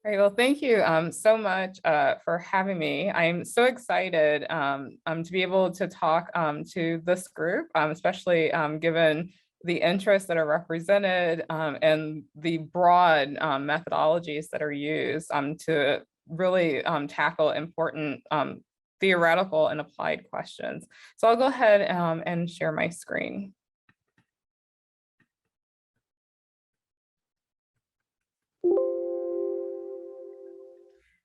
All right, well, thank you so much for having me. I'm so excited to be able to talk to this group, especially given the interests that are represented and the broad methodologies that are used to really tackle important theoretical and applied questions. So I'll go ahead and share my screen.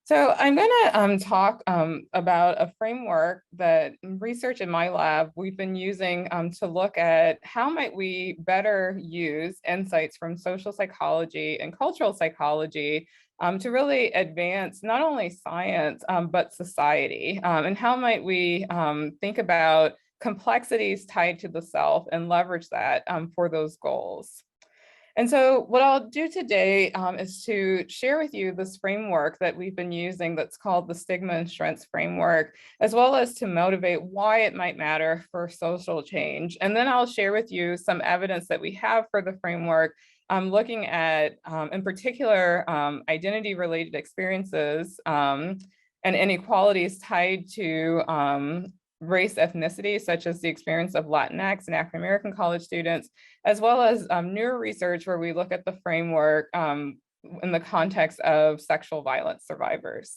So I'm going to talk about a framework that research in my lab we've been using to look at how might we better use insights from social psychology and cultural psychology to really advance not only science but society, and how might we think about complexities tied to the self and leverage that for those goals. And so what I'll do today is to share with you this framework that we've been using that's called the Stigma and Strengths framework, as well as to motivate why it might matter for social change. And then I'll share with you some evidence that we have for the framework, looking at, in particular, identity-related experiences and inequalities tied to race ethnicity, such as the experience of Latinx and African American college students, as well as newer research where we look at the framework in the context of sexual violence survivors.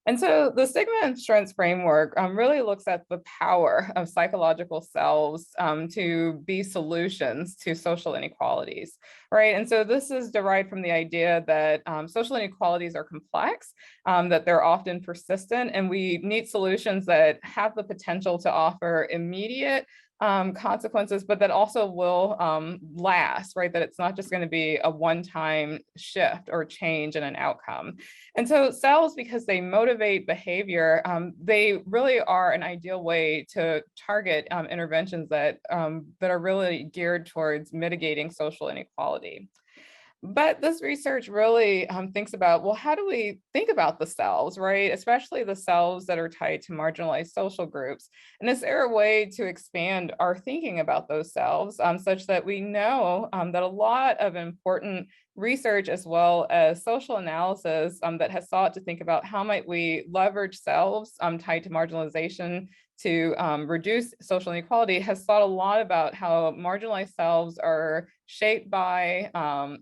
And so the Stigma and Strengths framework really looks at the power of psychological selves to be solutions to social inequalities, right? And so this is derived from the idea that social inequalities are complex, that they're often persistent, and we need solutions that have the potential to offer immediate consequences, but that also will last, right? That it's not just going to be a one-time shift or change in an outcome. And so selves, because they motivate behavior, they really are an ideal way to target interventions that are really geared towards mitigating social inequality. But this research really thinks about, well, how do we think about the selves, right? Especially the selves that are tied to marginalized social groups. And is there a way to expand our thinking about those selves such that we know that a lot of important research as well as social analysis that has sought to think about how might we leverage selves tied to marginalization to reduce social inequality has thought a lot about how marginalized selves are shaped by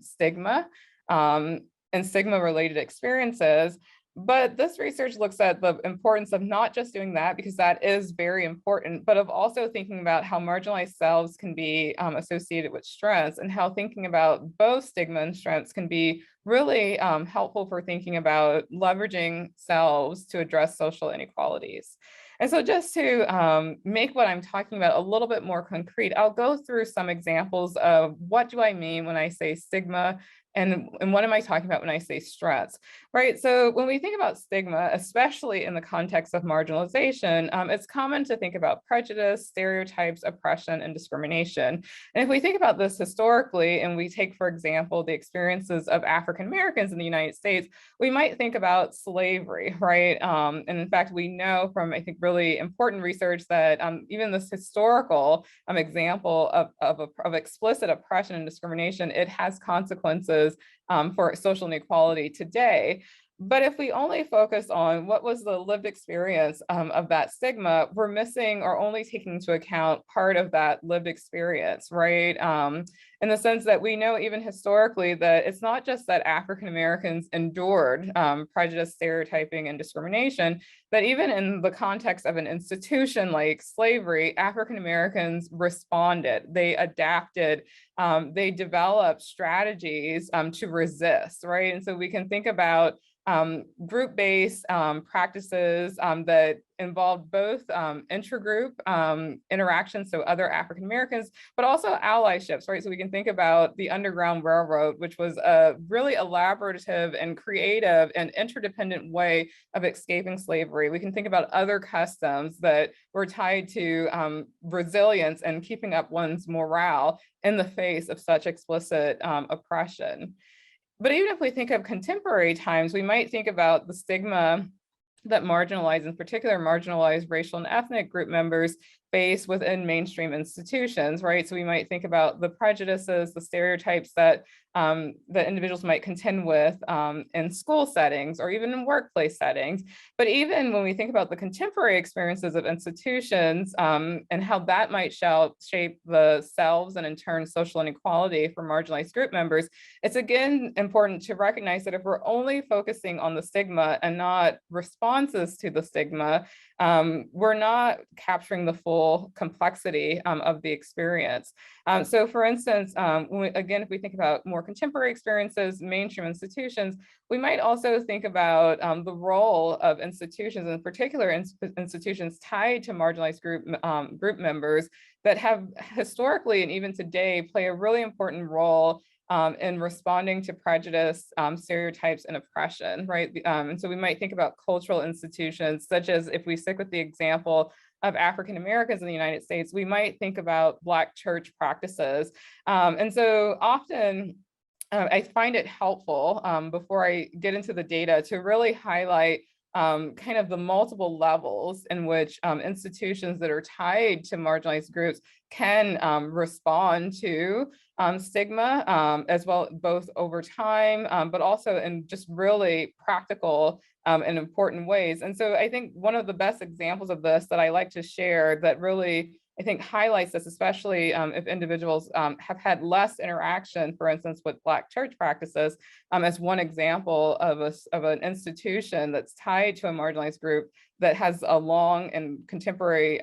stigma and stigma-related experiences. But this research looks at the importance of not just doing that, because that is very important, but of also thinking about how marginalized selves can be associated with strengths, and how thinking about both stigma and strengths can be really helpful for thinking about leveraging selves to address social inequalities. And so just to make what I'm talking about a little bit more concrete, I'll go through some examples of what do I mean when I say stigma and what am I talking about when I say stress, right? So when we think about stigma, especially in the context of marginalization, it's common to think about prejudice, stereotypes, oppression, and discrimination. And if we think about this historically, and we take, for example, the experiences of African Americans in the United States, we might think about slavery, right? And in fact, we know from, I think, really important research that even this historical example of explicit oppression and discrimination, it has consequences for social inequality today. But if we only focus on what was the lived experience of that stigma, we're missing or only taking into account part of that lived experience, right? In the sense that we know even historically that it's not just that African Americans endured prejudice, stereotyping, and discrimination, but even in the context of an institution like slavery, African Americans responded, they adapted, they developed strategies to resist, right? And so we can think about group-based practices that involve both intragroup interactions, so other African Americans, but also allyships, right? So we can think about the Underground Railroad, which was a really elaborative and creative and interdependent way of escaping slavery. We can think about other customs that were tied to resilience and keeping up one's morale in the face of such explicit oppression. But even if we think of contemporary times, we might think about the stigma that marginalized, in particular marginalized racial and ethnic group members space within mainstream institutions, right? So we might think about the prejudices, the stereotypes that that individuals might contend with in school settings or even in workplace settings. But even when we think about the contemporary experiences of institutions and how that might shape the selves and in turn social inequality for marginalized group members, it's again important to recognize that if we're only focusing on the stigma and not responses to the stigma, we're not capturing the full complexity of the experience. So for instance, again, if we think about more contemporary experiences, mainstream institutions, we might also think about the role of institutions, in particular institutions tied to marginalized group members that have historically and even today play a really important role in responding to prejudice, stereotypes, and oppression, right? And so we might think about cultural institutions, such as if we stick with the example of African Americans in the United States, we might think about Black church practices. And so often, I find it helpful before I get into the data to really highlight kind of the multiple levels in which institutions that are tied to marginalized groups can respond to stigma as well, both over time, but also in just really practical and important ways. And so I think one of the best examples of this that I like to share that really I think highlights this, especially if individuals have had less interaction, for instance, with Black church practices, as one example of an institution that's tied to a marginalized group that has a long and contemporary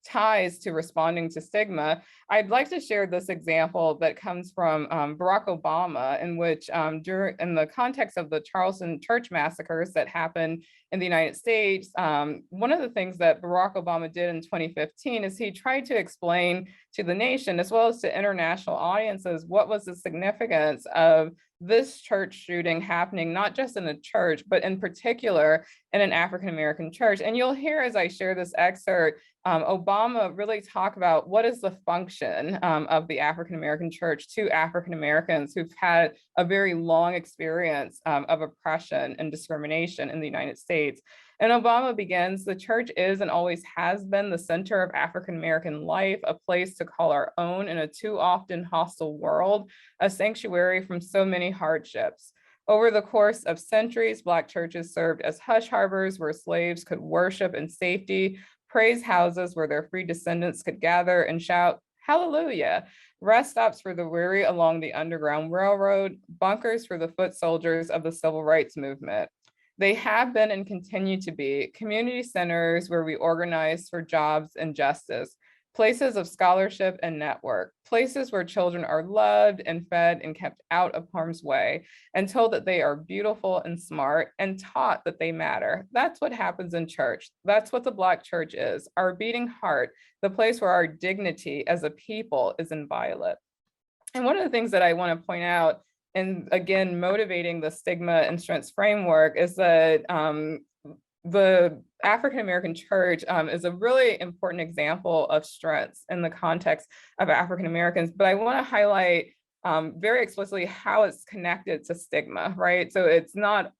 ties to responding to stigma. I'd like to share this example that comes from Barack Obama, in which in the context of the Charleston church massacres that happened in the United States, one of the things that Barack Obama did in 2015 is he tried to explain to the nation, as well as to international audiences, what was the significance of this church shooting happening, not just in a church, but in particular in an African-American church. And you'll hear as I share this excerpt, Obama really talk about what is the function of the African-American church to African-Americans who've had a very long experience of oppression and discrimination in the United States. And Obama begins, the church is and always has been the center of African-American life, a place to call our own in a too often hostile world, a sanctuary from so many hardships. Over the course of centuries, Black churches served as hush harbors where slaves could worship in safety, praise houses where their free descendants could gather and shout, hallelujah, rest stops for the weary along the Underground Railroad, bunkers for the foot soldiers of the civil rights movement. They have been and continue to be community centers where we organize for jobs and justice, places of scholarship and network, places where children are loved and fed and kept out of harm's way and told that they are beautiful and smart and taught that they matter. That's what happens in church. That's what the Black church is, our beating heart, the place where our dignity as a people is inviolate. And one of the things that I want to point out, and again, motivating the stigma and strengths framework, is that the African-American church is a really important example of strengths in the context of African-Americans, but I want to highlight very explicitly how it's connected to stigma, right? So it's not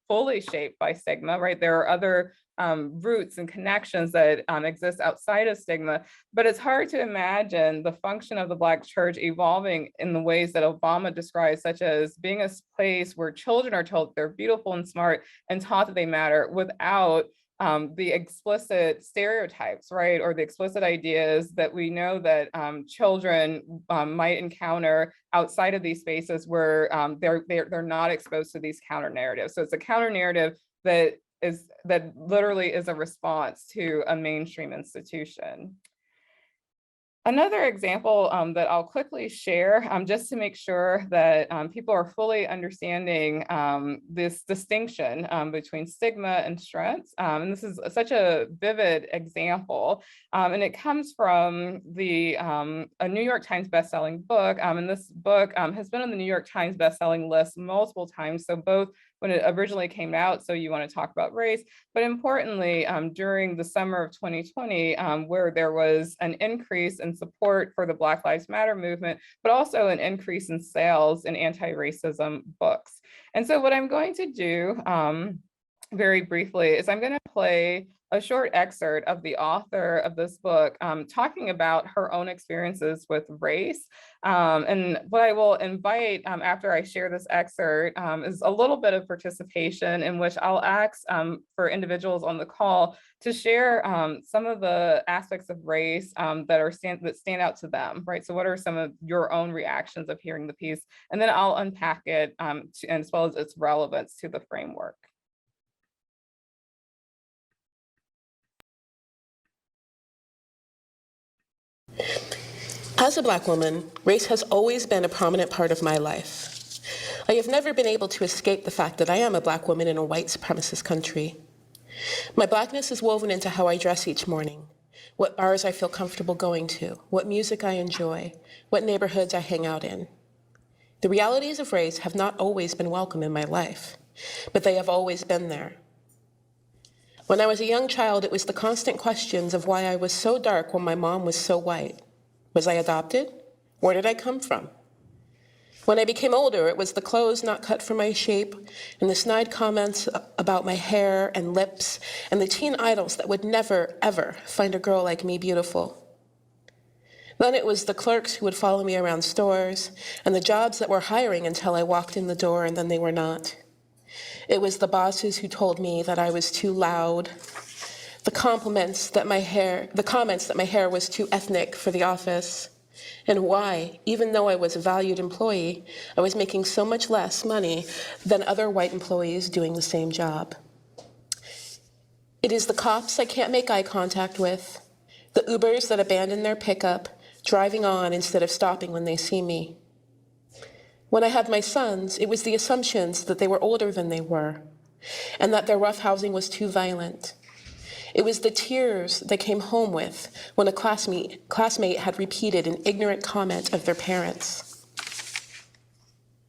fully shaped by stigma, right? There are other roots and connections that exist outside of stigma, but it's hard to imagine the function of the Black church evolving in the ways that Obama describes, such as being a place where children are told they're beautiful and smart and taught that they matter without the explicit stereotypes, right? Or the explicit ideas that we know that children might encounter outside of these spaces where they're not exposed to these counter narratives. So it's a counter narrative that literally is a response to a mainstream institution. Another example that I'll quickly share, just to make sure that people are fully understanding this distinction between stigma and strengths. And this is such a vivid example. And it comes from a New York Times bestselling book. And this book has been on the New York Times bestselling list multiple times. So both when it originally came out, so you want to talk about race, but importantly, during the summer of 2020, where there was an increase in support for the Black Lives Matter movement, but also an increase in sales in anti-racism books. And so what I'm going to do very briefly is I'm going to play a short excerpt of the author of this book talking about her own experiences with race. And what I will invite after I share this excerpt is a little bit of participation in which I'll ask for individuals on the call to share some of the aspects of race that stand out to them, right? So what are some of your own reactions of hearing the piece? And then I'll unpack it as well as its relevance to the framework. As a Black woman, race has always been a prominent part of my life. I have never been able to escape the fact that I am a Black woman in a white supremacist country. My Blackness is woven into how I dress each morning, what bars I feel comfortable going to, what music I enjoy, what neighborhoods I hang out in. The realities of race have not always been welcome in my life, but they have always been there. When I was a young child, it was the constant questions of why I was so dark when my mom was so white. Was I adopted? Where did I come from? When I became older, it was the clothes not cut for my shape, and the snide comments about my hair and lips, and the teen idols that would never, ever find a girl like me beautiful. Then it was the clerks who would follow me around stores, and the jobs that were hiring until I walked in the door and then they were not. It was the bosses who told me that I was too loud, the comments that my hair was too ethnic for the office, and why, even though I was a valued employee, I was making so much less money than other white employees doing the same job. It is the cops I can't make eye contact with, the Ubers that abandon their pickup, driving on instead of stopping when they see me. When I had my sons, it was the assumptions that they were older than they were, and that their roughhousing was too violent. It was the tears they came home with when a classmate had repeated an ignorant comment of their parents.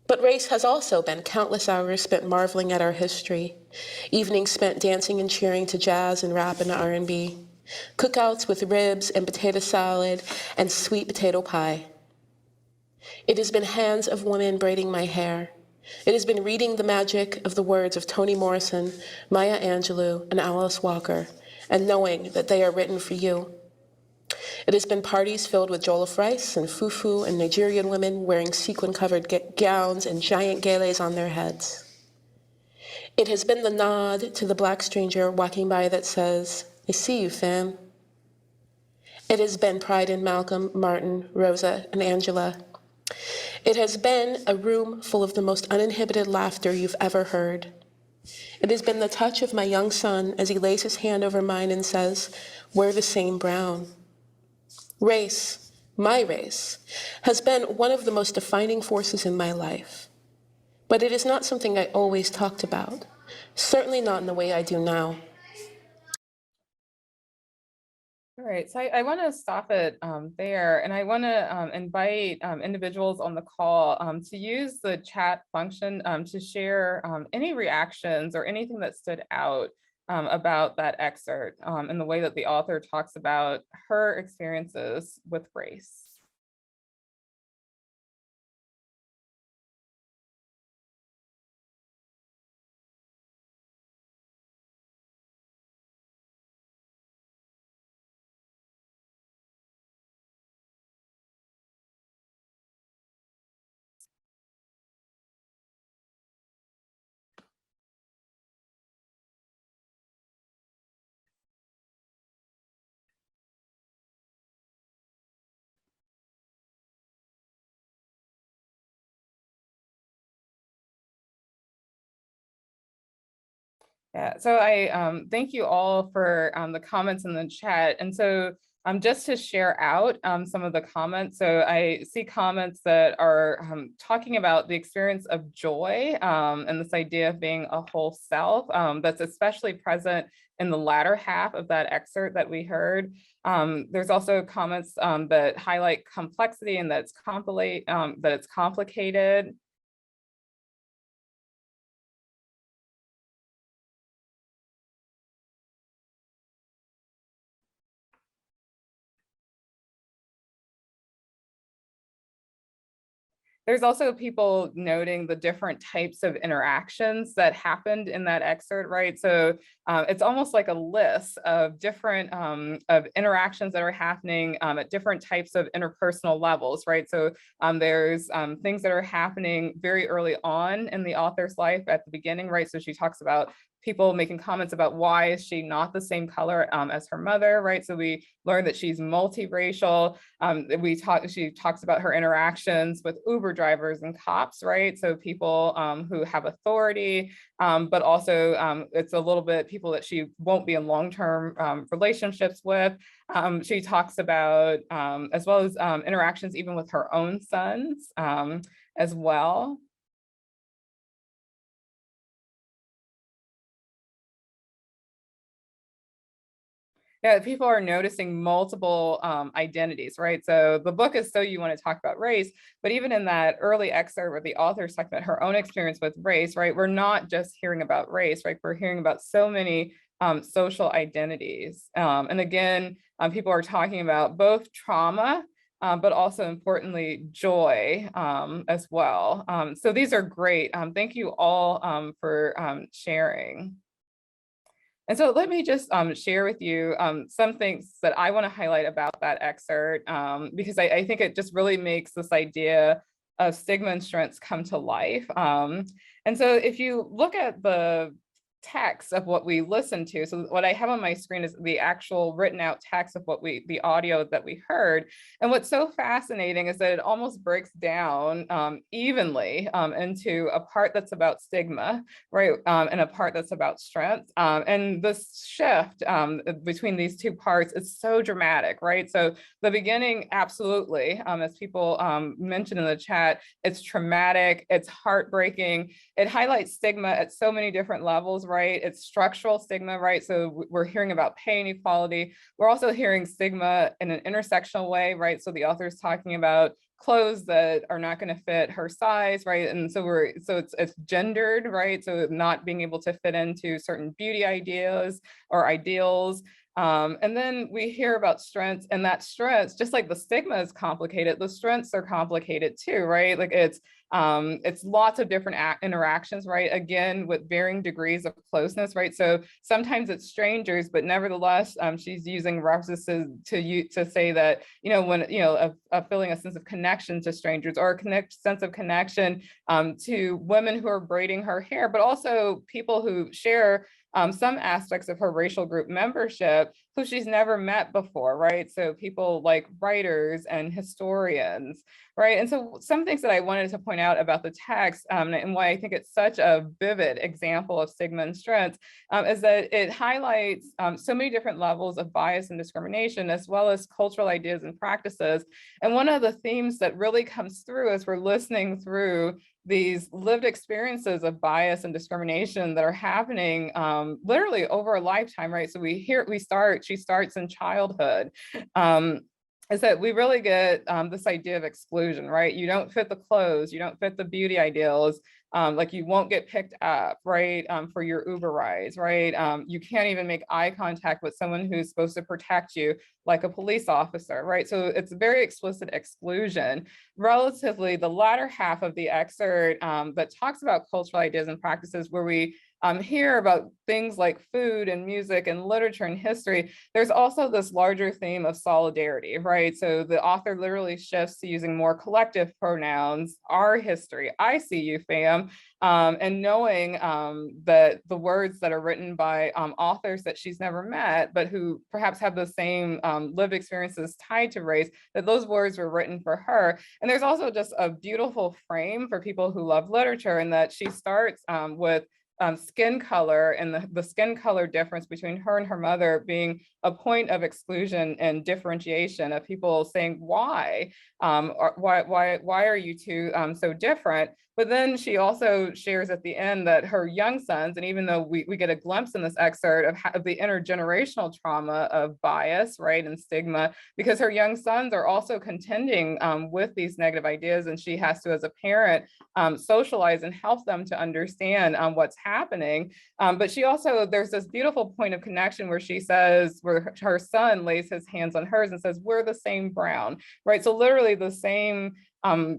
But race has also been countless hours spent marveling at our history, evenings spent dancing and cheering to jazz and rap and R&B, cookouts with ribs and potato salad and sweet potato pie. It has been hands of women braiding my hair. It has been reading the magic of the words of Toni Morrison, Maya Angelou, and Alice Walker, and knowing that they are written for you. It has been parties filled with jollof rice and fufu and Nigerian women wearing sequin-covered gowns and giant geles on their heads. It has been the nod to the Black stranger walking by that says, "I see you, fam." It has been pride in Malcolm, Martin, Rosa, and Angela. It has been a room full of the most uninhibited laughter you've ever heard. It has been the touch of my young son as he lays his hand over mine and says, "We're the same brown." Race, my race, has been one of the most defining forces in my life. But it is not something I always talked about, certainly not in the way I do now. All right, so I want to stop it there, and I want to invite individuals on the call to use the chat function to share any reactions or anything that stood out about that excerpt and the way that the author talks about her experiences with race. Yeah, so I thank you all for the comments in the chat. And so just to share out some of the comments. So I see comments that are talking about the experience of joy and this idea of being a whole self that's especially present in the latter half of that excerpt that we heard. There's also comments that highlight complexity and that it's complicated. There's also people noting the different types of interactions that happened in that excerpt, right? So it's almost like a list of different of interactions that are happening at different types of interpersonal levels, right? So there's things that are happening very early on in the author's life at the beginning, right? So she talks about people making comments about why is she not the same color as her mother, right? So we learn that she's multiracial. She talks about her interactions with Uber drivers and cops, right? So people who have authority, but also it's a little bit people that she won't be in long-term relationships with. She talks about, as well as interactions even with her own sons as well. Yeah, people are noticing multiple identities, right? So the book is So You Want to Talk About Race, but even in that early excerpt where the author's talking about her own experience with race, right? We're not just hearing about race, right? We're hearing about so many social identities. And again, people are talking about both trauma, but also importantly, joy as well. So these are great. Thank you all for sharing. And so let me just share with you some things that I want to highlight about that excerpt, because I think it just really makes this idea of stigma and strengths come to life. And so if you look at the text of what we listen to, so what I have on my screen is the actual written out text of the audio that we heard. And what's so fascinating is that it almost breaks down evenly into a part that's about stigma, right? And a part that's about strength. And this shift between these two parts is so dramatic, right? So the beginning, absolutely, as people mentioned in the chat, it's traumatic, it's heartbreaking. It highlights stigma at so many different levels, right? It's structural stigma, right? So we're hearing about pay inequality. We're also hearing stigma in an intersectional way, right? So the author's talking about clothes that are not going to fit her size, right? And so it's gendered, right? So not being able to fit into certain beauty ideas or ideals. And then we hear about strengths, and that strengths, just like the stigma is complicated, the strengths are complicated too, right? Like it's lots of different interactions, right? Again, with varying degrees of closeness, right? So sometimes it's strangers, but nevertheless, she's using references to say that, when, feeling a sense of connection to strangers, or a sense of connection to women who are braiding her hair, but also people who share some aspects of her racial group membership who she's never met before, right? So people like writers and historians, right? And so some things that I wanted to point out about the text and why I think it's such a vivid example of stigma and strengths is that it highlights so many different levels of bias and discrimination, as well as cultural ideas and practices. And one of the themes that really comes through as we're listening through these lived experiences of bias and discrimination that are happening literally over a lifetime, right? So she starts in childhood. Is that we really get this idea of exclusion, right? You don't fit the clothes, you don't fit the beauty ideals, like you won't get picked up, right? For your Uber rides, right? You can't even make eye contact with someone who's supposed to protect you, like a police officer, right? So it's very explicit exclusion. Relatively, the latter half of the excerpt that talks about cultural ideas and practices, where we hear about things like food and music and literature and history, there's also this larger theme of solidarity, right? So the author literally shifts to using more collective pronouns, our history, I see you, fam, and knowing that the words that are written by authors that she's never met, but who perhaps have the same lived experiences tied to race, that those words were written for her. And there's also just a beautiful frame for people who love literature, in that she starts with skin color, and the skin color difference between her and her mother being a point of exclusion and differentiation, of people saying, why are you two so different? But then she also shares at the end that her young sons, and even though we get a glimpse in this excerpt of the intergenerational trauma of bias, right, and stigma, because her young sons are also contending with these negative ideas, and she has to, as a parent, socialize and help them to understand what's happening. But she also, there's this beautiful point of connection where she says, where her son lays his hands on hers and says, we're the same brown, right? So literally the same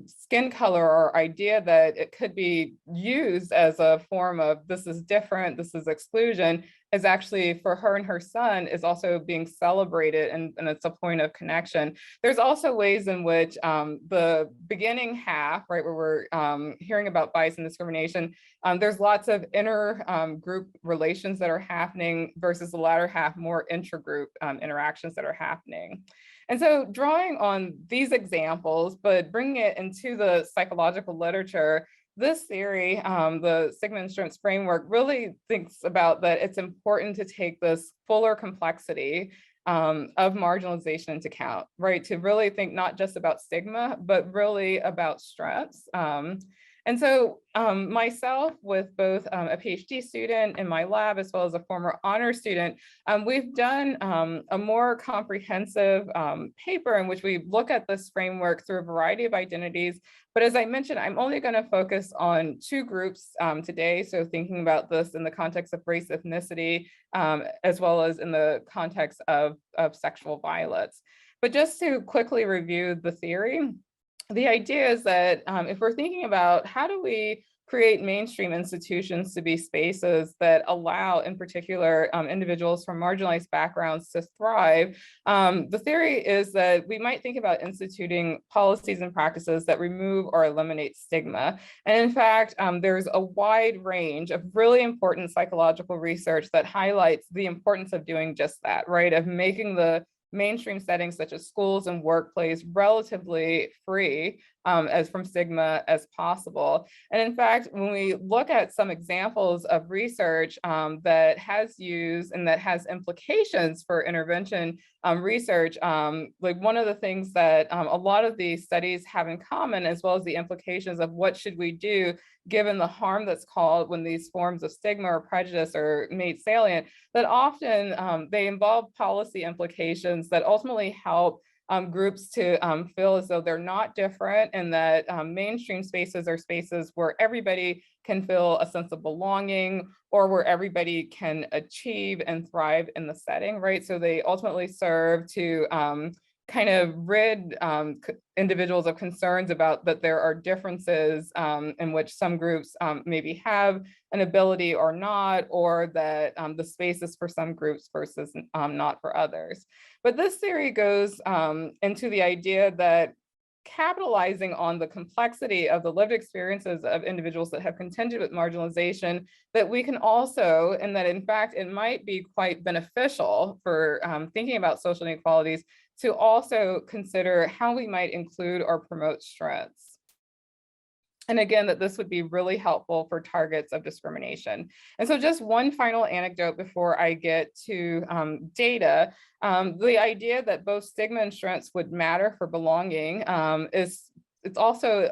skin color or idea that it could be used as a form of this is different, this is exclusion, is actually for her and her son is also being celebrated, and it's a point of connection. There's also ways in which the beginning half, right, where we're hearing about bias and discrimination, there's lots of inner group relations that are happening versus the latter half, more intra-group interactions that are happening. And so drawing on these examples, but bringing it into the psychological literature, this theory, the Stigma and strengths framework, really thinks about that it's important to take this fuller complexity of marginalization into account, right? To really think not just about stigma, but really about strengths. And so myself, with both a PhD student in my lab, as well as a former honor student, we've done a more comprehensive paper in which we look at this framework through a variety of identities. But as I mentioned, I'm only going to focus on two groups today. So thinking about this in the context of race, ethnicity, as well as in the context of sexual violence. But just to quickly review the theory, the idea is that if we're thinking about how do we create mainstream institutions to be spaces that allow, in particular, individuals from marginalized backgrounds to thrive, the theory is that we might think about instituting policies and practices that remove or eliminate stigma. And in fact, there's a wide range of really important psychological research that highlights the importance of doing just that, right? Of making the mainstream settings such as schools and workplace relatively free as from stigma as possible. And in fact, when we look at some examples of research that has used and that has implications for intervention research, like one of the things that a lot of these studies have in common, as well as the implications of what should we do given the harm that's caused when these forms of stigma or prejudice are made salient, that often they involve policy implications that ultimately help groups to feel as though they're not different, and that mainstream spaces are spaces where everybody can feel a sense of belonging, or where everybody can achieve and thrive in the setting, right? So they ultimately serve to kind of rid individuals of concerns about that there are differences in which some groups maybe have an ability or not, or that the space is for some groups versus not for others. But this theory goes into the idea that capitalizing on the complexity of the lived experiences of individuals that have contended with marginalization, that we can also, and that in fact, it might be quite beneficial for thinking about social inequalities, to also consider how we might include or promote strengths. And again, that this would be really helpful for targets of discrimination. And so just one final anecdote before I get to data. The idea that both stigma and strengths would matter for belonging it's also,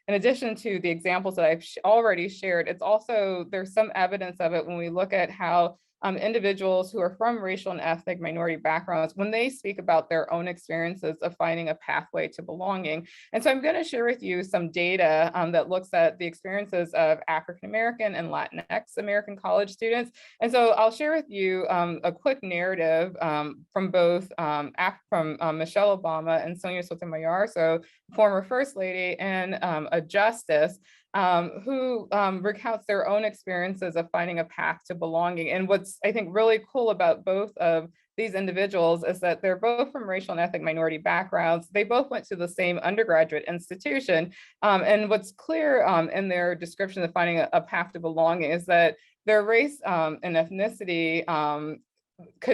in addition to the examples that I've already shared, it's also, there's some evidence of it when we look at how individuals who are from racial and ethnic minority backgrounds, when they speak about their own experiences of finding a pathway to belonging. And so I'm going to share with you some data that looks at the experiences of African American and Latinx American college students. And so I'll share with you a quick narrative from both Michelle Obama and Sonia Sotomayor, so former First Lady and a justice, who recounts their own experiences of finding a path to belonging. And what's, I think, really cool about both of these individuals is that they're both from racial and ethnic minority backgrounds. They both went to the same undergraduate institution. And what's clear in their description of finding a path to belonging is that their race and ethnicity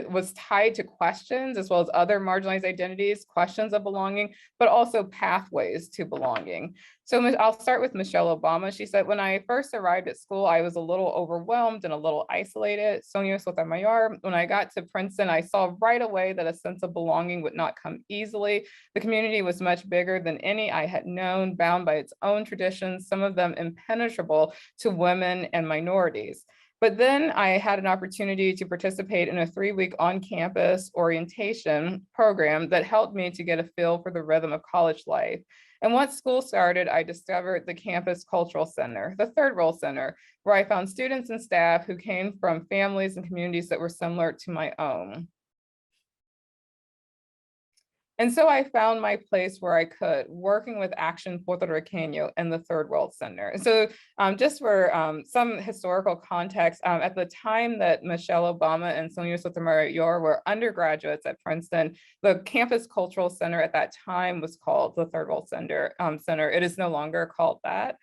was tied to questions, as well as other marginalized identities, questions of belonging, but also pathways to belonging. So I'll start with Michelle Obama. She said, when I first arrived at school, I was a little overwhelmed and a little isolated. Sonia Sotomayor, when I got to Princeton, I saw right away that a sense of belonging would not come easily. The community was much bigger than any I had known, bound by its own traditions, some of them impenetrable to women and minorities. But then I had an opportunity to participate in a 3-week on-campus orientation program that helped me to get a feel for the rhythm of college life. And once school started, I discovered the campus cultural center, the third role center, where I found students and staff who came from families and communities that were similar to my own. And so I found my place where I could, working with Action Puertorriqueño and the Third World Center. And so just for some historical context, at the time that Michelle Obama and Sonia Sotomayor were undergraduates at Princeton, the campus cultural center at that time was called the Third World Center. It is no longer called that.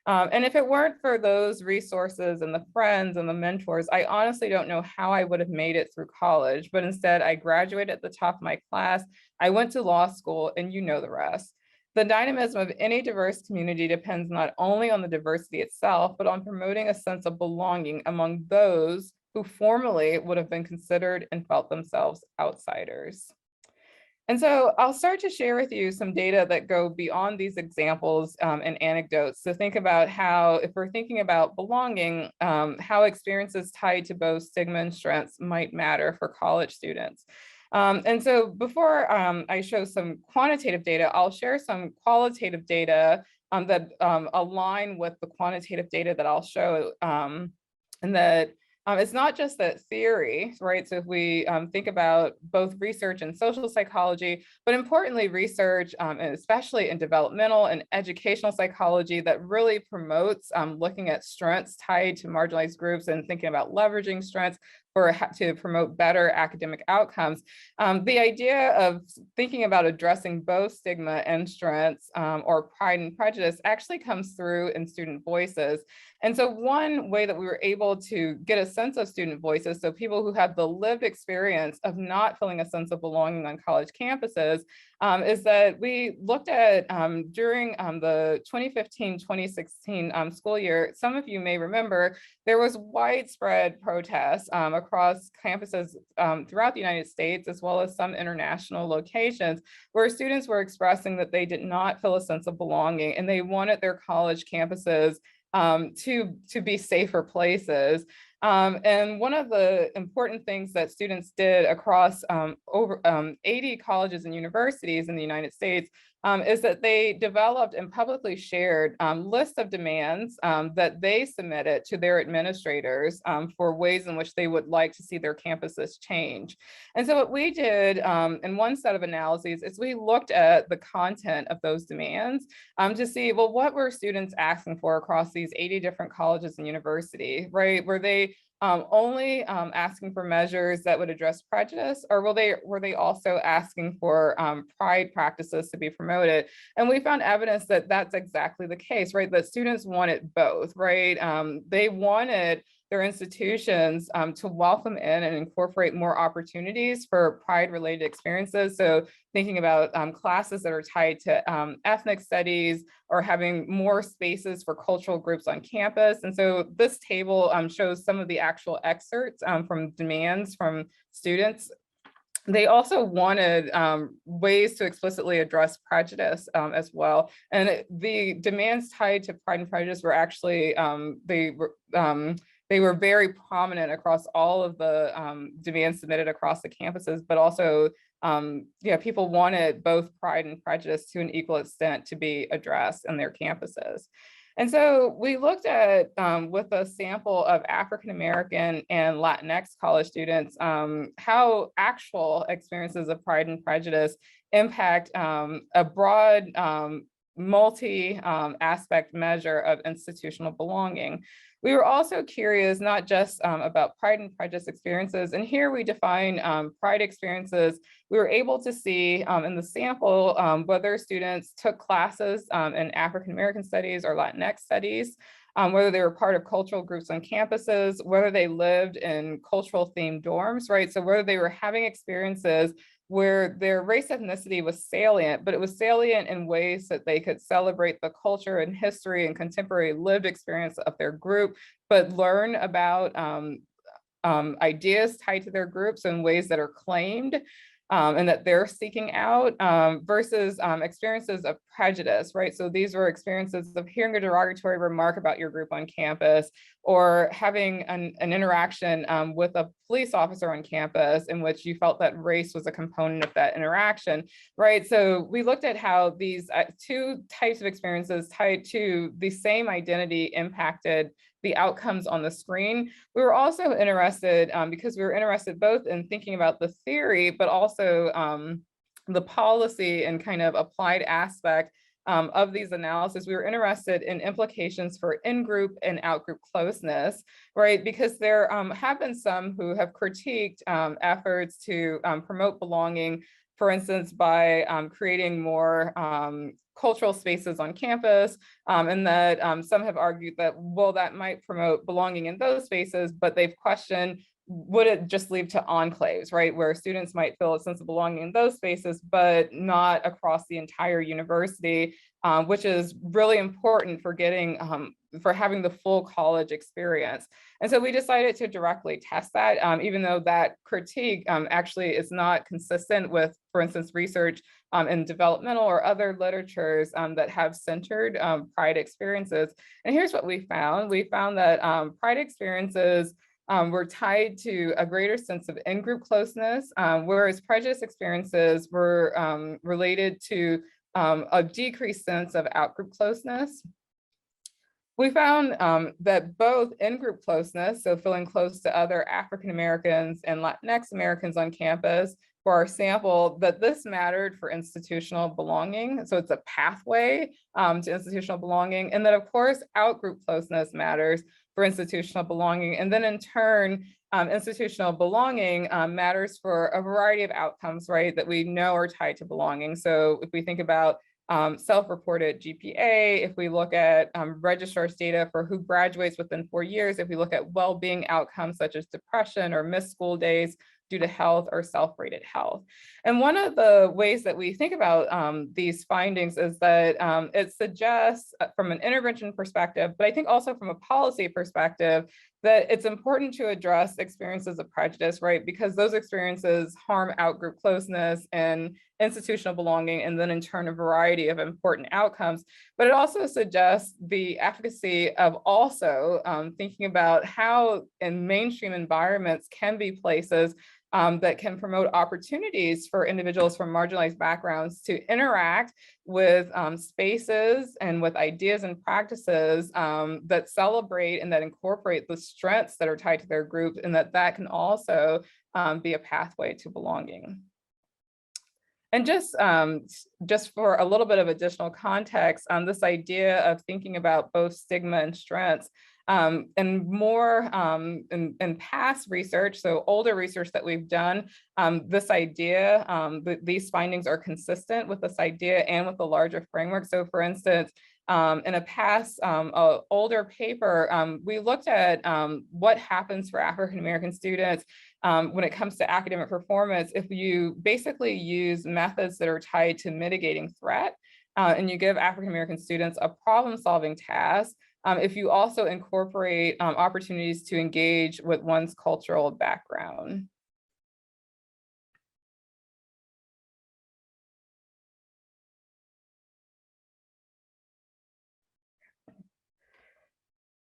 And if it weren't for those resources and the friends and the mentors, I honestly don't know how I would have made it through college. But instead, I graduated at the top of my class. I went to law school, and you know the rest. The dynamism of any diverse community depends not only on the diversity itself, but on promoting a sense of belonging among those who formerly would have been considered and felt themselves outsiders. And so I'll start to share with you some data that go beyond these examples and anecdotes. So think about how, if we're thinking about belonging, how experiences tied to both stigma and strengths might matter for college students. And so before I show some quantitative data, I'll share some qualitative data that align with the quantitative data that I'll show, and that it's not just that theory, right? So if we think about both research and social psychology, but importantly, research, and especially in developmental and educational psychology, that really promotes looking at strengths tied to marginalized groups and thinking about leveraging strengths to promote better academic outcomes. The idea of thinking about addressing both stigma and strengths, or pride and prejudice, actually comes through in student voices. And so one way that we were able to get a sense of student voices, so people who have the lived experience of not feeling a sense of belonging on college campuses, is that we looked at during the 2015-2016 school year. Some of you may remember there was widespread protests across campuses throughout the United States, as well as some international locations, where students were expressing that they did not feel a sense of belonging and they wanted their college campuses to be safer places. And one of the important things that students did across over 80 colleges and universities in the United States is that they developed and publicly shared lists of demands that they submitted to their administrators for ways in which they would like to see their campuses change. And so what we did in one set of analyses is we looked at the content of those demands to see, well, what were students asking for across these 80 different colleges and universities, right? Were they only asking for measures that would address prejudice, or were they also asking for pride practices to be promoted? And we found evidence that that's exactly the case, right? That students wanted both, right? They wanted their institutions to welcome in and incorporate more opportunities for pride-related experiences. So thinking about classes that are tied to ethnic studies, or having more spaces for cultural groups on campus. And so this table shows some of the actual excerpts from demands from students. They also wanted ways to explicitly address prejudice as well. And the demands tied to pride and prejudice were actually, they were very prominent across all of the demands submitted across the campuses, but also, people wanted both pride and prejudice to an equal extent to be addressed in their campuses. And so we looked at, with a sample of African-American and Latinx college students, how actual experiences of pride and prejudice impact a broad multi-aspect measure of institutional belonging. We were also curious not just about pride and prejudice experiences, and here we define pride experiences. We were able to see in the sample whether students took classes in African American studies or Latinx studies, whether they were part of cultural groups on campuses, whether they lived in cultural themed dorms, right? So whether they were having experiences where their race ethnicity was salient, but it was salient in ways that they could celebrate the culture and history and contemporary lived experience of their group, but learn about ideas tied to their groups in ways that are claimed and that they're seeking out, versus experiences of prejudice, right? So these were experiences of hearing a derogatory remark about your group on campus, or having an interaction with a police officer on campus in which you felt that race was a component of that interaction, right? So we looked at how these two types of experiences tied to the same identity impacted the outcomes on the screen. We were also interested, because we were interested both in thinking about the theory, but also the policy and kind of applied aspect of these analyses, we were interested in implications for in-group and out-group closeness, right? Because there have been some who have critiqued efforts to promote belonging, for instance, by creating more cultural spaces on campus, and that some have argued that, well, that might promote belonging in those spaces, but they've questioned, would it just lead to enclaves, right, where students might feel a sense of belonging in those spaces, but not across the entire university, which is really important for getting, for having the full college experience. And so we decided to directly test that, even though that critique actually is not consistent with, for instance, research in developmental or other literatures that have centered pride experiences. And here's what we found. We found that pride experiences were tied to a greater sense of in-group closeness, whereas prejudice experiences were related to a decreased sense of out-group closeness. We found that both in-group closeness, so feeling close to other African Americans and Latinx Americans on campus, for our sample, that this mattered for institutional belonging. So it's a pathway to institutional belonging. And that, of course, out-group closeness matters for institutional belonging. And then in turn, institutional belonging matters for a variety of outcomes, right, that we know are tied to belonging. So if we think about self-reported GPA, if we look at registrar's data for who graduates within 4 years, if we look at well-being outcomes such as depression or missed school days due to health or self-rated health. And one of the ways that we think about these findings is that it suggests from an intervention perspective, but I think also from a policy perspective, that it's important to address experiences of prejudice, right? Because those experiences harm out-group closeness and institutional belonging, and then in turn, a variety of important outcomes. But it also suggests the efficacy of also thinking about how in mainstream environments can be places that can promote opportunities for individuals from marginalized backgrounds to interact with spaces and with ideas and practices that celebrate and that incorporate the strengths that are tied to their group, and that can also be a pathway to belonging. And just for a little bit of additional context on this idea of thinking about both stigma and strengths, and more in past research, so older research that we've done, this idea, these findings are consistent with this idea and with the larger framework. So for instance, in a past older paper, we looked at what happens for African American students when it comes to academic performance if you basically use methods that are tied to mitigating threat, and you give African American students a problem-solving task. If you also incorporate opportunities to engage with one's cultural background.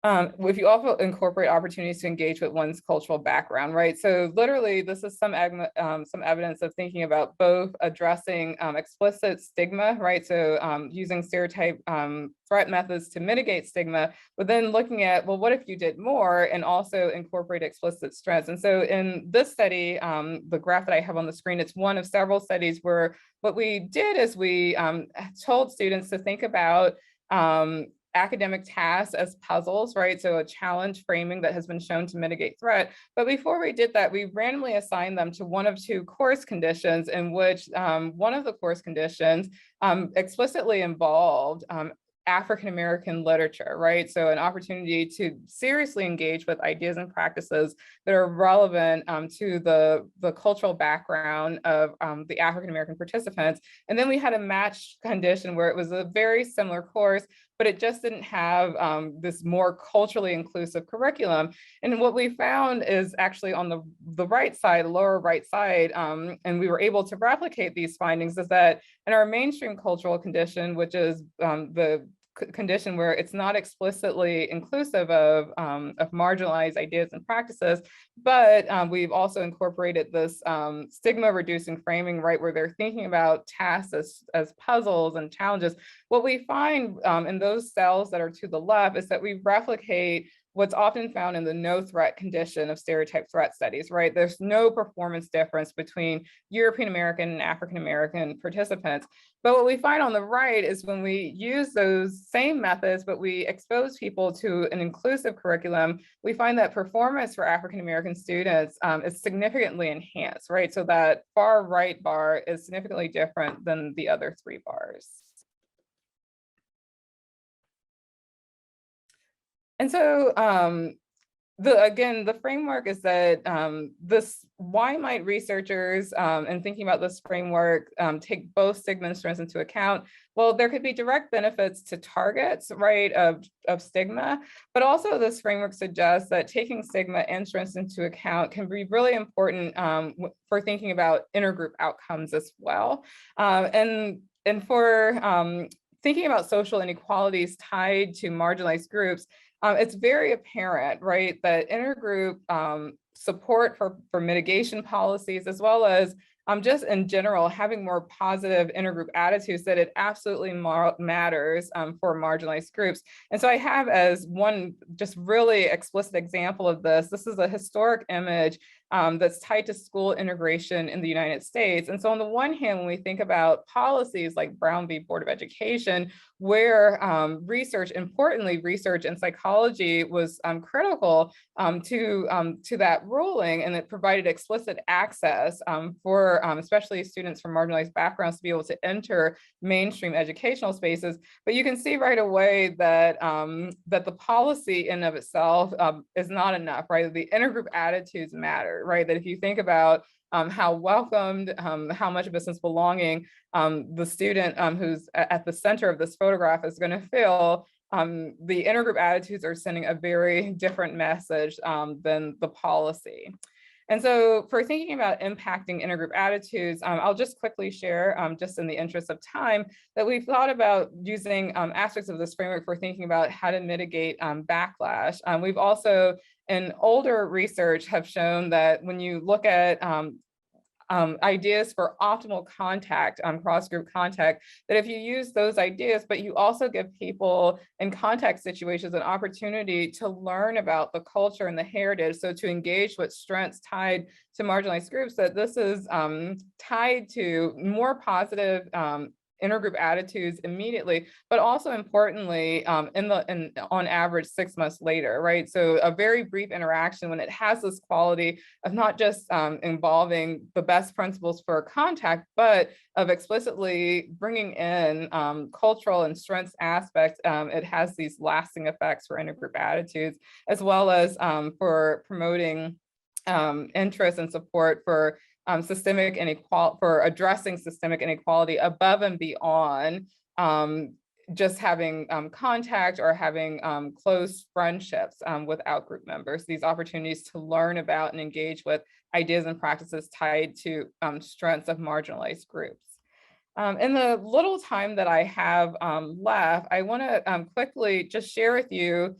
If you also incorporate opportunities to engage with one's cultural background, right? So literally, this is some evidence of thinking about both addressing explicit stigma, right? So using stereotype threat methods to mitigate stigma, but then looking at, well, what if you did more and also incorporate explicit strengths? And so in this study, the graph that I have on the screen, it's one of several studies where what we did is we told students to think about academic tasks as puzzles, right? So a challenge framing that has been shown to mitigate threat. But before we did that, we randomly assigned them to one of two course conditions in which one of the course conditions explicitly involved African-American literature, right? So an opportunity to seriously engage with ideas and practices that are relevant to the cultural background of the African-American participants. And then we had a matched condition where it was a very similar course, but it just didn't have this more culturally inclusive curriculum. And what we found is actually on the right side, lower right side, and we were able to replicate these findings, is that in our mainstream cultural condition, which is the condition where it's not explicitly inclusive of marginalized ideas and practices, but we've also incorporated this stigma reducing framing, right, where they're thinking about tasks as puzzles and challenges. What we find in those cells that are to the left is that we replicate what's often found in the no threat condition of stereotype threat studies, right? There's no performance difference between European American and African American participants. But what we find on the right is when we use those same methods, but we expose people to an inclusive curriculum, we find that performance for African American students is significantly enhanced, right? So that far right bar is significantly different than the other three bars. And so again, the framework is that why might researchers, in thinking about this framework, take both stigma and strengths into account? Well, there could be direct benefits to targets, right, of stigma, but also this framework suggests that taking stigma and strengths into account can be really important for thinking about intergroup outcomes as well. And for thinking about social inequalities tied to marginalized groups, it's very apparent, right, that intergroup support for mitigation policies, as well as just in general, having more positive intergroup attitudes, that it absolutely matters for marginalized groups. And so I have as one just really explicit example of this, this is a historic image that's tied to school integration in the United States. And so on the one hand, when we think about policies like Brown v. Board of Education, where importantly, research in psychology was critical to that ruling, and it provided explicit access for especially students from marginalized backgrounds to be able to enter mainstream educational spaces. But you can see right away that that the policy in of itself is not enough, right? The intergroup attitudes matter, right? That if you think about how welcomed, how much of a sense of belonging the student who's at the center of this photograph is going to feel, the intergroup attitudes are sending a very different message than the policy. And so for thinking about impacting intergroup attitudes, I'll just quickly share, just in the interest of time, that we've thought about using aspects of this framework for thinking about how to mitigate backlash. We've also, in older research, have shown that when you look at ideas for optimal contact, cross-group contact, that if you use those ideas, but you also give people in contact situations an opportunity to learn about the culture and the heritage, so to engage with strengths tied to marginalized groups, that this is tied to more positive intergroup attitudes immediately, but also importantly, on average 6 months later, right? So a very brief interaction, when it has this quality of not just involving the best principles for contact, but of explicitly bringing in cultural and strengths aspects, it has these lasting effects for intergroup attitudes, as well as for promoting interest and support for systemic inequality, for addressing systemic inequality above and beyond just having contact or having close friendships with out-group members. These opportunities to learn about and engage with ideas and practices tied to strengths of marginalized groups. In the little time that I have left, I want to quickly just share with you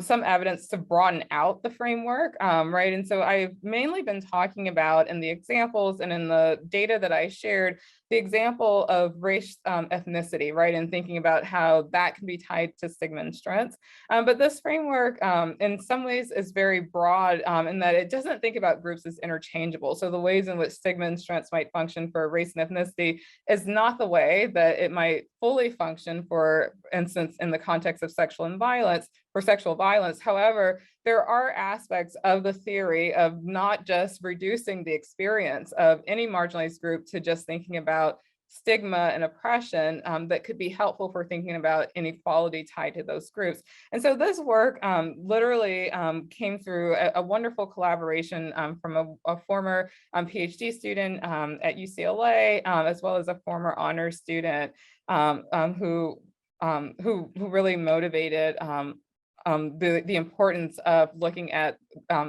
some evidence to broaden out the framework, right? And so I've mainly been talking about, in the examples and in the data that I shared, the example of race, ethnicity, right? And thinking about how that can be tied to stigma and strengths. But this framework in some ways is very broad in that it doesn't think about groups as interchangeable. So the ways in which stigma and strengths might function for race and ethnicity is not the way that it might fully function, for instance, in the context of sexual violence. However, there are aspects of the theory of not just reducing the experience of any marginalized group to just thinking about stigma and oppression that could be helpful for thinking about inequality tied to those groups. And so this work literally came through a wonderful collaboration from a former PhD student at UCLA, as well as a former honors student who really motivated the importance of looking at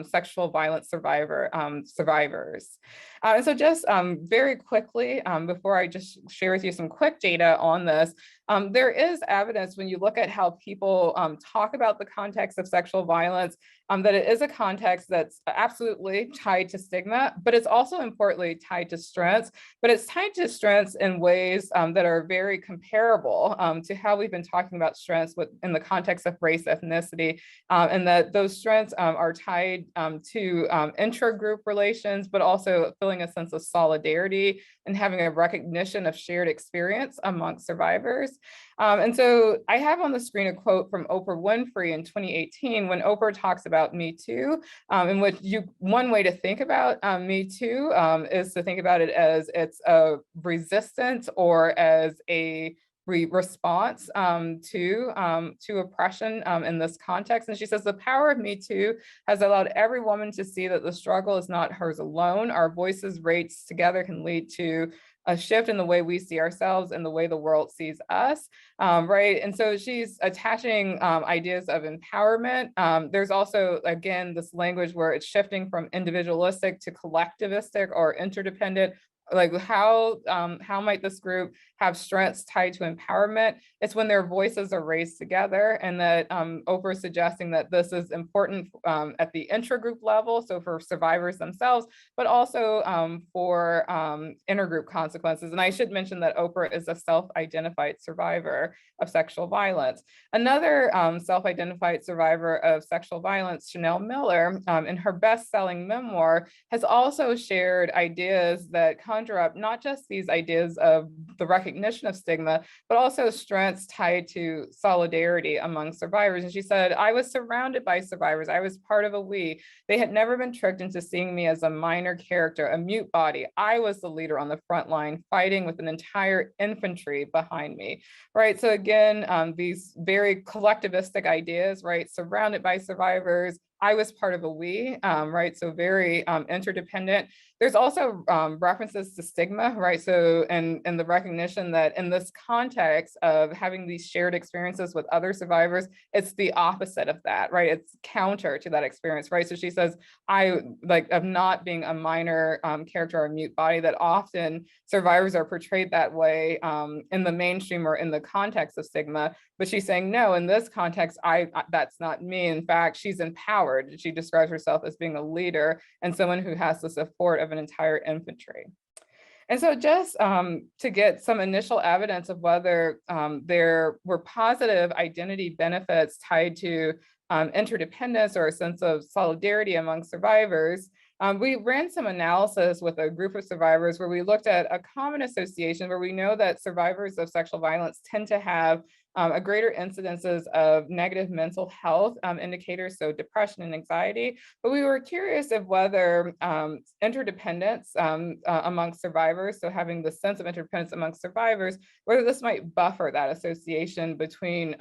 sexual violence survivors. And so just very quickly, before I just share with you some quick data on this, there is evidence when you look at how people talk about the context of sexual violence, that it is a context that's absolutely tied to stigma, but it's also importantly tied to strengths, but it's tied to strengths in ways that are very comparable to how we've been talking about strengths in the context of race, ethnicity, and that those strengths are tied to intra-group relations, but also feeling a sense of solidarity and having a recognition of shared experience amongst survivors. And so I have on the screen a quote from Oprah Winfrey in 2018 when Oprah talks about Me Too, in which one way to think about Me Too is to think about it as it's a resistance or as a response to oppression in this context. And she says, the power of Me Too has allowed every woman to see that the struggle is not hers alone. Our voices raised together can lead to a shift in the way we see ourselves and the way the world sees us, right? And so she's attaching ideas of empowerment. There's also, again, this language where it's shifting from individualistic to collectivistic or interdependent. Like how might this group have strengths tied to empowerment? It's when their voices are raised together, and that Oprah is suggesting that this is important at the intra-group level, so for survivors themselves, but also for intergroup consequences. And I should mention that Oprah is a self-identified survivor of sexual violence. Another self-identified survivor of sexual violence, Chanel Miller, in her best-selling memoir, has also shared ideas that conjure up not just these ideas of the recognition of stigma, but also strengths tied to solidarity among survivors. And she said, I was surrounded by survivors. I was part of a we. They had never been tricked into seeing me as a minor character, a mute body. I was the leader on the front line, fighting with an entire infantry behind me, right? So again, these very collectivistic ideas, right? Surrounded by survivors, I was part of a we, right? So very interdependent. There's also references to stigma, right? So, and the recognition that in this context of having these shared experiences with other survivors, it's the opposite of that, right? It's counter to that experience, right? So she says, of not being a minor character or a mute body, that often survivors are portrayed that way in the mainstream or in the context of stigma. But she's saying, no, in this context, that's not me. In fact, she's empowered. She describes herself as being a leader and someone who has the support of an entire infantry. And so just to get some initial evidence of whether there were positive identity benefits tied to interdependence or a sense of solidarity among survivors, we ran some analysis with a group of survivors where we looked at a common association where we know that survivors of sexual violence tend to have a greater incidences of negative mental health indicators, so depression and anxiety. But we were curious of whether interdependence amongst survivors, so having the sense of interdependence amongst survivors, whether this might buffer that association between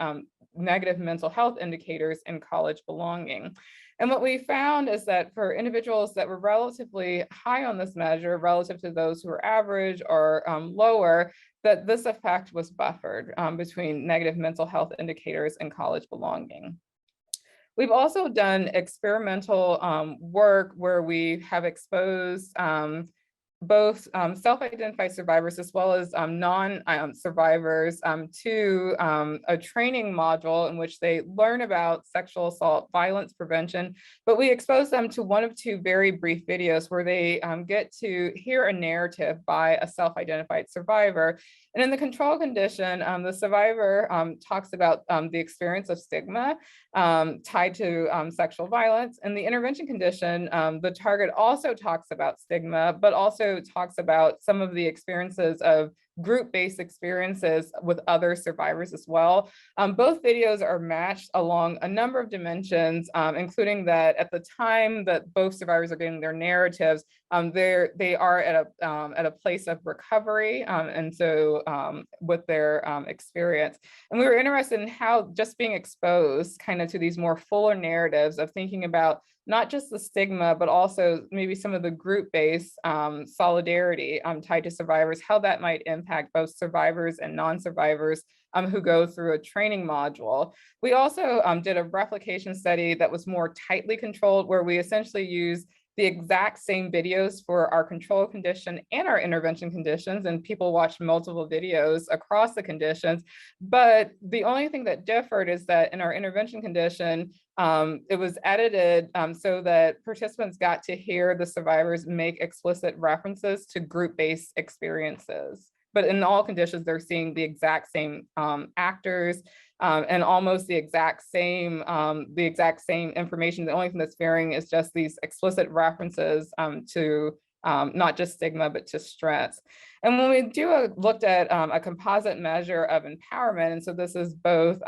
negative mental health indicators and college belonging. And what we found is that for individuals that were relatively high on this measure relative to those who were average or lower, that this effect was buffered between negative mental health indicators and college belonging. We've also done experimental work where we have exposed both self-identified survivors as well as non-survivors to a training module in which they learn about sexual assault violence prevention, but we expose them to one of two very brief videos where they get to hear a narrative by a self-identified survivor. And in the control condition, the survivor talks about the experience of stigma tied to sexual violence. In the intervention condition, the target also talks about stigma, but also talks about some of the experiences of group-based experiences with other survivors as well. Both videos are matched along a number of dimensions, including that at the time that both survivors are getting their narratives, they are at a place of recovery, and so with their experience. And we were interested in how just being exposed kind of to these more fuller narratives of thinking about not just the stigma, but also maybe some of the group-based solidarity tied to survivors, how that might impact both survivors and non-survivors who go through a training module. We also did a replication study that was more tightly controlled, where we essentially use the exact same videos for our control condition and our intervention conditions, and people watch multiple videos across the conditions. But the only thing that differed is that in our intervention condition, it was edited so that participants got to hear the survivors make explicit references to group-based experiences. But in all conditions, they're seeing the exact same actors and almost the exact same information. The only thing that's varying is just these explicit references to not just stigma, but to stress. And when we looked at a composite measure of empowerment, and so this is both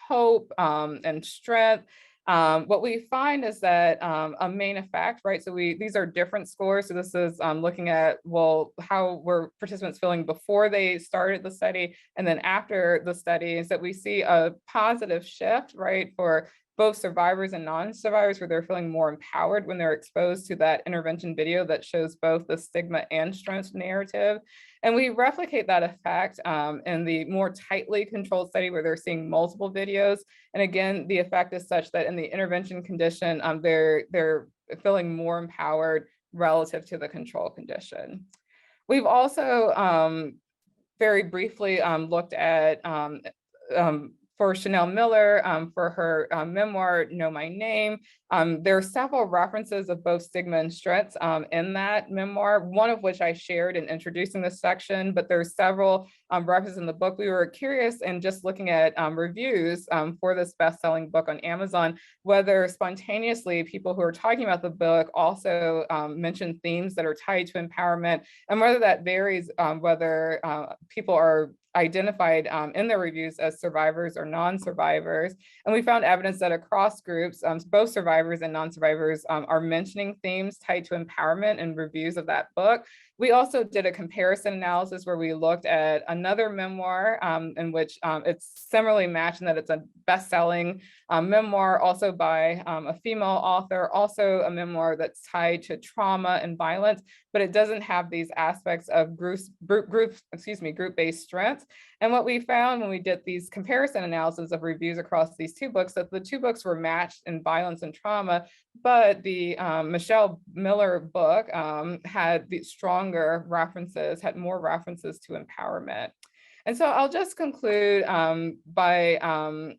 hope and strength, what we find is that a main effect, right? So these are different scores. So this is looking at, well, how were participants feeling before they started the study and then after the study, is that we see a positive shift, right, for both survivors and non-survivors, where they're feeling more empowered when they're exposed to that intervention video that shows both the stigma and strength narrative. And we replicate that effect in the more tightly controlled study where they're seeing multiple videos. And again, the effect is such that in the intervention condition, they're feeling more empowered relative to the control condition. We've also very briefly looked at for Chanel Miller, for her memoir, Know My Name. There are several references of both stigma and strengths in that memoir, one of which I shared in introducing this section, but there's several references in the book. We were curious and just looking at reviews for this best-selling book on Amazon, whether spontaneously people who are talking about the book also mention themes that are tied to empowerment, and whether that varies, whether people are identified in their reviews as survivors or non-survivors. And we found evidence that across groups, both survivors and non-survivors are mentioning themes tied to empowerment in reviews of that book. We also did a comparison analysis where we looked at another memoir in which it's similarly matched in that it's a best-selling memoir, also by a female author, also a memoir that's tied to trauma and violence, but it doesn't have these aspects of group-based strengths. And what we found when we did these comparison analysis of reviews across these two books, that the two books were matched in violence and trauma, but the Michelle Miller book had the stronger references, had more references to empowerment. And so I'll just conclude by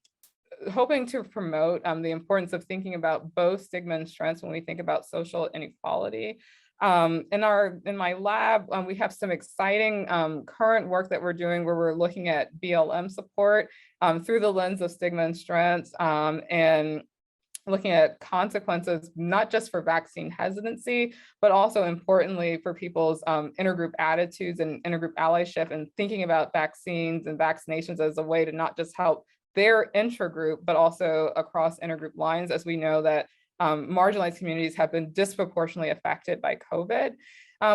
hoping to promote the importance of thinking about both stigma and strengths when we think about social inequality. In my lab, we have some exciting current work that we're doing where we're looking at BLM support through the lens of stigma and strengths, and looking at consequences, not just for vaccine hesitancy, but also importantly for people's intergroup attitudes and intergroup allyship, and thinking about vaccines and vaccinations as a way to not just help their intragroup, but also across intergroup lines, as we know that marginalized communities have been disproportionately affected by COVID.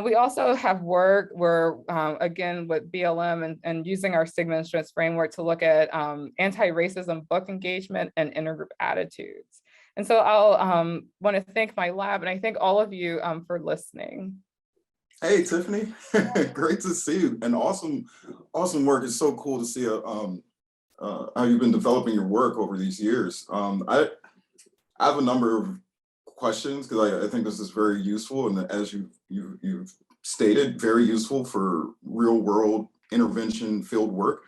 We also have work where, again, with BLM and using our stigma and strengths framework to look at anti-racism book engagement and intergroup attitudes. And so I'll want to thank my lab, and I thank all of you for listening. Hey, Tiffany, great to see you. And awesome work. It's so cool to see how you've been developing your work over these years. I have a number of questions because I think this is very useful, and as you've stated, very useful for real world intervention field work.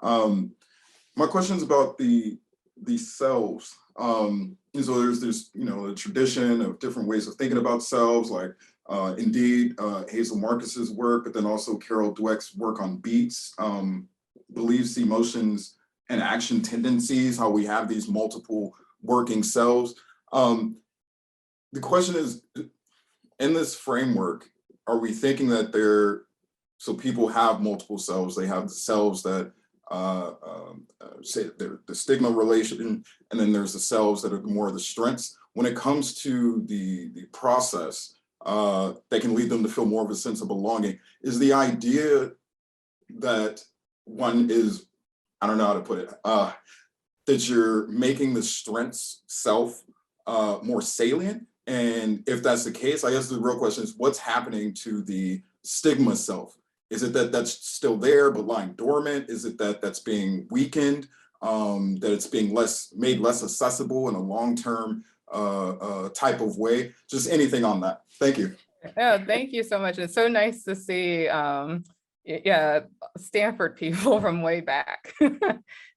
My question is about the selves. And so there's a tradition of different ways of thinking about selves, like indeed Hazel Marcus's work, but then also Carol Dweck's work on beats, beliefs, emotions, and action tendencies, how we have these multiple working selves. The question is, in this framework, are we thinking that so people have multiple selves? They have the selves that say they're the stigma relation, and then there's the selves that are more of the strengths. When it comes to the process, that can lead them to feel more of a sense of belonging. Is the idea that one is, I don't know how to put it, that you're making the strengths self more salient? And if that's the case, I guess the real question is, what's happening to the stigma self? Is it that that's still there but lying dormant? Is it that that's being weakened, that it's being made less accessible in a long-term type of way. Just anything on that. Thank you. Yeah, thank you so much. It's so nice to see, yeah, Stanford people from way back. We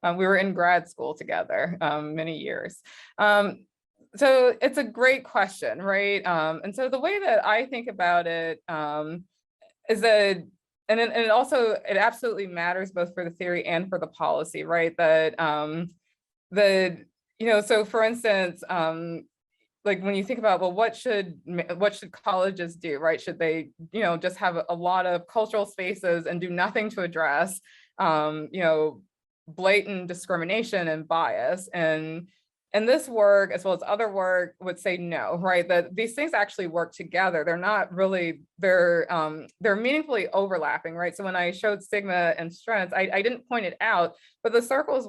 were in grad school together many years. So it's a great question, right? And so the way that I think about it is that, and it also, it absolutely matters both for the theory and for the policy, right? That so for instance, like when you think about, well, what should colleges do, right? Should they, just have a lot of cultural spaces and do nothing to address, blatant discrimination and bias? And this work, as well as other work, would say no, right? That these things actually work together. They're not really, they're meaningfully overlapping, right? So when I showed stigma and strengths, I didn't point it out, but the circles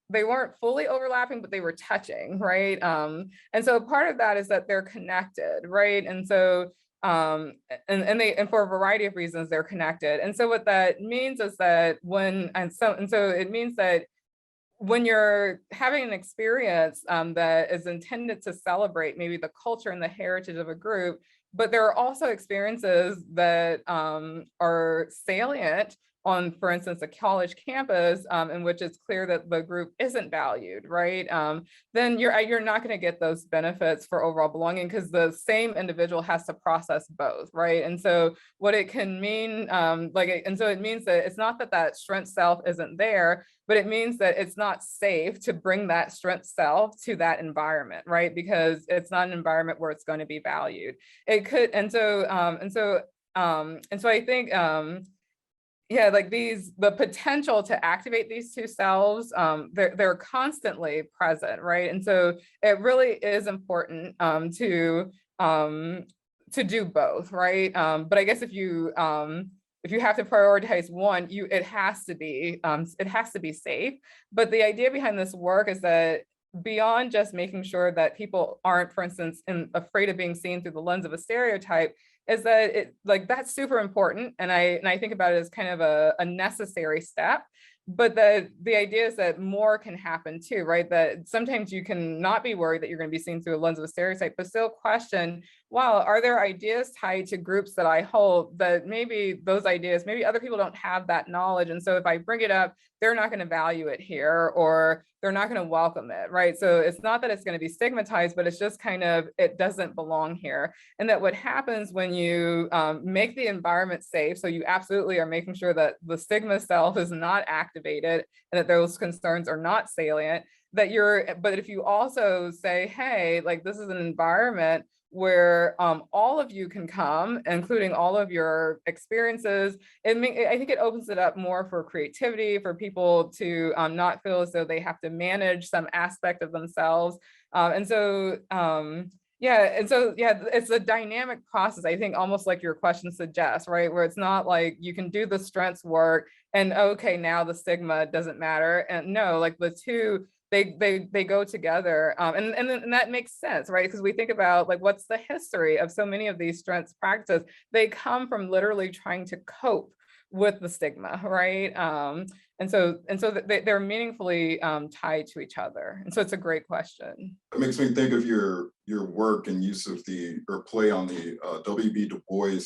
they weren't fully overlapping, but they were touching, right? And so part of that is that they're connected, right? And so and for a variety of reasons they're connected. And so what that means is that so it means that when you're having an experience that is intended to celebrate maybe the culture and the heritage of a group, but there are also experiences that are salient on, for instance, a college campus in which it's clear that the group isn't valued, right? Then you're not going to get those benefits for overall belonging, because the same individual has to process both, right? And so what it can mean, so it means that it's not that strength self isn't there, but it means that it's not safe to bring that strength self to that environment, right? Because it's not an environment where it's going to be valued. It could, and so I think, yeah, like the potential to activate these two selves, they're constantly present, right? And so it really is important to do both, right? But I guess if you have to prioritize one, it has to be safe. But the idea behind this work is that beyond just making sure that people aren't, for instance, afraid of being seen through the lens of a stereotype, is that that's super important. And I think about it as kind of a necessary step. But the idea is that more can happen too, right? That sometimes you can not be worried that you're going to be seen through a lens of a stereotype, but still question, wow, are there ideas tied to groups that I hold that maybe those ideas, maybe other people don't have that knowledge. And so if I bring it up, they're not going to value it here, or they're not going to welcome it, right? So it's not that it's going to be stigmatized, but it's just kind of, it doesn't belong here. And that what happens when you make the environment safe, so you absolutely are making sure that the stigma self is not activated and that those concerns are not salient, but if you also say, hey, like this is an environment where all of you can come, including all of your experiences, I think it opens it up more for creativity, for people to not feel as though they have to manage some aspect of themselves. It's a dynamic process, I think, almost like your question suggests, right? Where it's not like you can do the strengths work and okay, now the stigma doesn't matter. And no, like the two, they go together, and that makes sense, right? Because we think about like what's the history of so many of these strengths practices. They come from literally trying to cope with the stigma, right? And so they're meaningfully tied to each other. And so it's a great question. It makes me think of your work and use of or play on the W.B. Du Bois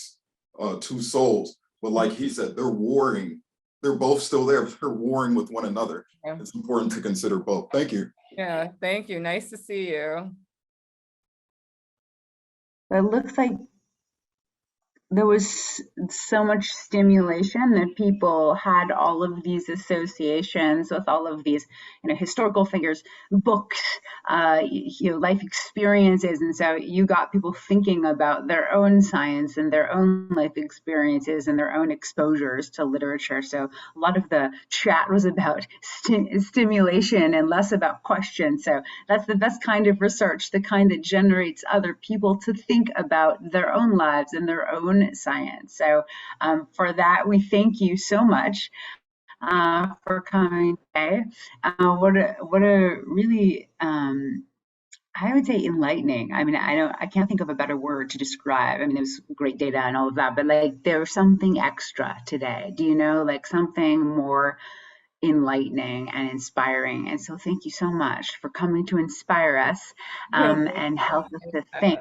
two souls. But like he said, they're warring. They're both still there, but they're warring with one another. Yeah. It's important to consider both. Thank you. Yeah, thank you. Nice to see you. It looks like there was so much stimulation that people had all of these associations with all of these, historical figures, books, life experiences. And so you got people thinking about their own science and their own life experiences and their own exposures to literature. So a lot of the chat was about stimulation and less about questions. So that's the best kind of research, the kind that generates other people to think about their own lives and their own science. So for that, we thank you so much for coming today. What a really, I would say enlightening. I mean, I can't think of a better word to describe. I mean, there's great data and all of that, but like there's something extra today. Do you know, like something more enlightening and inspiring. And so thank you so much for coming to inspire us Thank and help us you. to think